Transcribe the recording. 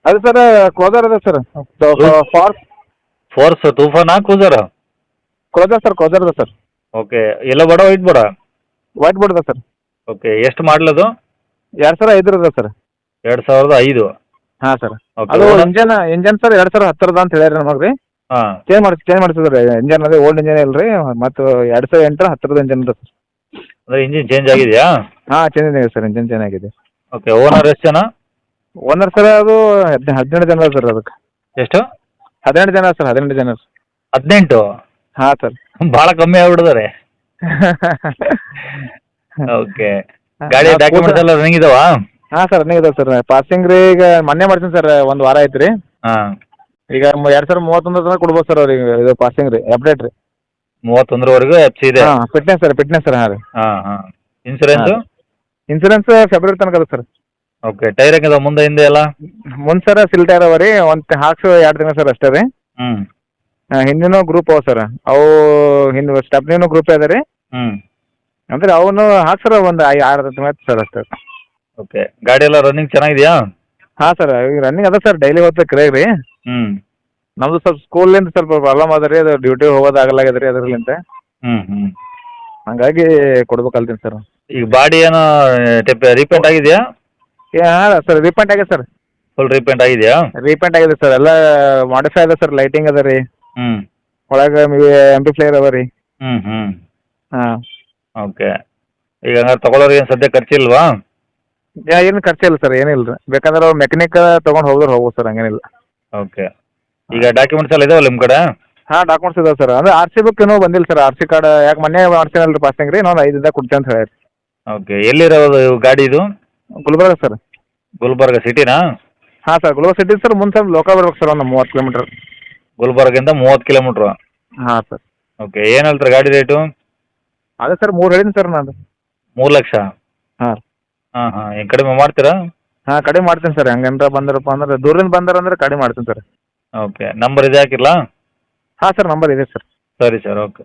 ಅದು sir Cruiser ಅದ sir Force Force ತೂಫಾನಾ ಕ್ರೂಸರ್? ಕ್ಲೋಸರ್ ಅದ ಸರ್. ಓಕೆ, ಎಲ್ಲೋ ಬೋರ್ಡ ವೈಟ್ ಬೋರ್ಡ? ವೈಟ್ ಬೋರ್ಡ್ ಅದ ಸರ್. ಓಕೆ, ಎಷ್ಟು ಮಾಡಲದು? 2005 ಅದ ಸರ್. 2005? ಹಾಂ ಸರ್. ಓಕೆ. ಅದು ಇಂಜನ್ ಸರ್ 2010 ಅಂತ ಹೇಳ್ಯಾರ ನಮಗೆ ರೀ. ಹಾಂ. ಚೇಂಜ್ ಮಾಡಿಸಿದ್ರಿ ಇಂಜನ್. ಅದೇ ಓಲ್ಡ್ ಇಂಜನ್ ಇಲ್ಲ ರೀ, ಮತ್ತು 2008 10 ಇಂಜನ್ ಅದ ಸರ್. ಅಂದರೆ ಇಂಜಿನ್ ಚೇಂಜ್ ಆಗಿದೆಯಾ? ಹಾಂ, ಚೇಂಜ್ ಆಗಿದೆ ಸರ್, ಇಂಜನ್ ಚೇಂಜ್ ಆಗಿದೆ. ಓಕೆ, ಓನರ್ ಎಷ್ಟು ಜನ? ಓನರ್ ಸರ್ ಅದು 17 ಜನ ಸರ್. ಅದಕ್ಕೆ ಎಷ್ಟು? 17 ಜನ ಸರ್. 17 ಜನ. 18? ಹಾಂ ಸರ್. ಭಾಳ ಕಮ್ಮಿ ಆಗ್ಬಿಟ್ಟಿದ್ದಾರೆ. ಓಕೆ, ಗಾಡಿ ಡಾಕ್ಯುಮೆಂಟ್ಸ್ ಎಲ್ಲ ರನ್ನಿಂಗ್ ಇದಾವ? ಹಾಂ ಸರ್, ರನ್ನಿಂಗ್ ಇದಾವೆ ಸರ್. ಪಾಸಿಂಗ್ ರೀ ಈಗ ಮೊನ್ನೆ ಮಾಡ್ತೀನಿ ಸರ್, 1 ವಾರ ಆಯ್ತು ರೀ. ಹಾಂ. ಈಗ 2031 ತನಕ ಕೊಡ್ಬೋದು ಸರ್ ಅವ್ರಿಗೆ ಇದು ಪಾಸಿಂಗ್ ರೀ, ಅಪ್ಡೇಟ್ ರೀ. 31ವರೆಗೂ ಎಫ್ ಸಿ ಇದೆ? ಹಾಂ, ಫಿಟ್ನೆಸ್ ಸರ್. ಹಾಂ ರೀ. ಹಾಂ ಹಾಂ. ಇನ್ಸೂರೆನ್ಸು? ಇನ್ಸೂರೆನ್ಸ್ ಫೆಬ್ರವರಿ ತನಕ ಅದ ಸರ್. ಓಕೆ, ಟೈರ್ ಹೆಂಗದ ಮುಂದೆ ಹಿಂದೆ ಎಲ್ಲ? ಮುಂದೆ ಸರ್ ಸಿಲ್ ಟೈರ್ ಅವ ರೀ. ಒಂದು ಹಾಕ್ಸು 2 ತಿಂಗಳು ಸರ್ ಅಷ್ಟೇ ರೀ. ಹ್ಞೂ. ಹಿಂದಿನೂ ಗ್ರೂಪ್ ಅವ ಸರ್. ಅವು ಹಿಂದೆ ಸ್ಟೆಪ್ನಿನೂ ಗ್ರೂಪ್ ಅದ ರೀ. ಹ್ಞೂ. ಅಂದ್ರೆ ಅವನು ಹಾಕ್ಸರ ಒಂದು 6 ತಿಂಗಳು ಸರ್ ಅಷ್ಟೇ. ಓಕೆ, ಗಾಡಿ ಎಲ್ಲ ರನ್ನಿಂಗ್ ಚೆನ್ನಾಗಿದೆಯಾ? ಹಾಂ ಸರ್, ಈಗ ರನ್ನಿಂಗ್ ಅದ ಸರ್. ಡೈಲಿ ಹೋಗ್ತಾ ಕ್ರೇಗ್ ರೀ. ಹ್ಞೂ. ನಮ್ಮದು ಸ್ವಲ್ಪ ಸ್ಕೂಲಿಂದ ಸ್ವಲ್ಪ ಪ್ರಾಬ್ಲಮ್ ಅದ ರೀ, ಅದು ಡ್ಯೂಟಿ ಹೋಗೋದಾಗಲಾಗ್ಯದ ರೀ ಅದರಲ್ಲಿಂದ. ಹ್ಞೂ ಹ್ಞೂ. ಹಂಗಾಗಿ ಕೊಡ್ಬೇಕಲ್ತೀನಿ ಸರ್. ಈಗ ಬಾಡಿ ಏನೋ ರೀಪೇಂಟ್ ಆಗಿದೆಯಾ? ಹಾಂ ಸರ್, ರೀಪೇಂಟ್ ಆಗಿದೆ ಸರ್. ಫುಲ್ ರೀಪೇಂಟ್ ಆಗಿದೆಯಾ? ರೀಪೇಂಟ್ ಆಗಿದೆ ಸರ್. ಎಲ್ಲ ಮಾಡಿಫೈ ಅದ ಸರ್. ಲೈಟಿಂಗ್ ಅದ ರೀ. ಹ್ಞೂ. ಒಳಗೆ ಆಂಪ್ಲಿಫೈಯರ್ ಅದ ರೀ. ಹ್ಞೂ ಹ್ಞೂ. ಹಾಂ. ಓಕೆ, ಈಗ ಹಂಗಾರೆ ತೊಗೊಳೋರಿಗೆ ಏನು ಸದ್ಯ ಖರ್ಚಿಲ್ವಾ? ಏನು ಖರ್ಚಿಲ್ಲ ಸರ್, ಏನಿಲ್ಲ ರೀ. ಬೇಕಾದ್ರೆ ಅವ್ರು ಮೆಕ್ಯಾನಿಕ್ ತೊಗೊಂಡು ಹೋಗೋರು ಹೋಗ್ಬೋದು ಸರ್, ಹಂಗೇನಿಲ್ಲ. ಓಕೆ, ಈಗ ಡಾಕ್ಯುಮೆಂಟ್ಸ್ ಎಲ್ಲ ಇದಾವಲ್ಲ ನಿಮ್ಮ ಕಡೆ? ಹಾಂ, ಡಾಕ್ಯುಮೆಂಟ್ಸ್ ಇದಾವೆ ಸರ್. ಅಂದರೆ RC ಬುಕ್ ಇನ್ನೂ ಬಂದಿಲ್ಲ ಸರ್. RC ಕಾರ್ಡ್ ಯಾಕೆ ಮೊನ್ನೆ ಮಾಡ್ತೀನಲ್ಲ ರೀ ಪಾಸಿಂಗ್ ರೀ, ಇನ್ನೊಂದು 5 ದಿನದಾಗ ಕೊಡ್ತೇನೆ ಅಂತ ಹೇಳಿ. ಓಕೆ, ಎಲ್ಲಿರೋದು ಗಾಡಿ ಇದು? ಗುಲ್ಬರ್ಗ ಸರ್. ಗುಲ್ಬರ್ಗ ಸಿಟಿನಾ? ಹಾಂ ಸರ್, ಗುಲ್ಬರ್ಗ ಸಿಟಿ ಸರ್. ಮುಂದೆ ಸ್ವಲ್ಪ ಲೋಕಲ್ ಬರ್ಬೇಕು ಸರ್, ಒಂದು 30 ಕಿಲೋಮೀಟ್ರ್. ಗುಲ್ಬರ್ಗಿಂದ 30 ಕಿಲೋಮೀಟ್ರು? ಹಾಂ ಸರ್. ಓಕೆ, ಏನು ಹೇಳ್ತಾರೆ ಗಾಡಿ ರೇಟು? ಅದೇ ಸರ್ 3 ಹೇಳಿನಿ ಸರ್ ನಾನು. 3 ಲಕ್ಷ? ಹಾಂ. ಹಾಂ ಹಾಂ, ಏನು ಕಡಿಮೆ ಮಾಡ್ತೀರಾ? ಹಾಂ, ಕಡಿಮೆ ಮಾಡ್ತೀನಿ ಸರ್. ಹಂಗಂತ ಬಂದರಪ್ಪ ಅಂದ್ರೆ, ದೂರದಿಂದ ಬಂದಾರಂದ್ರೆ ಕಡಿಮೆ ಮಾಡ್ತೀನಿ ಸರ್. ಓಕೆ, ನಂಬರ್ ಇದೆ ಹಾಕಿರಲಾ? ಹಾಂ ಸರ್, ನಂಬರ್ ಇದೆ ಸರ್. ಸರಿ ಸರ್, ಓಕೆ.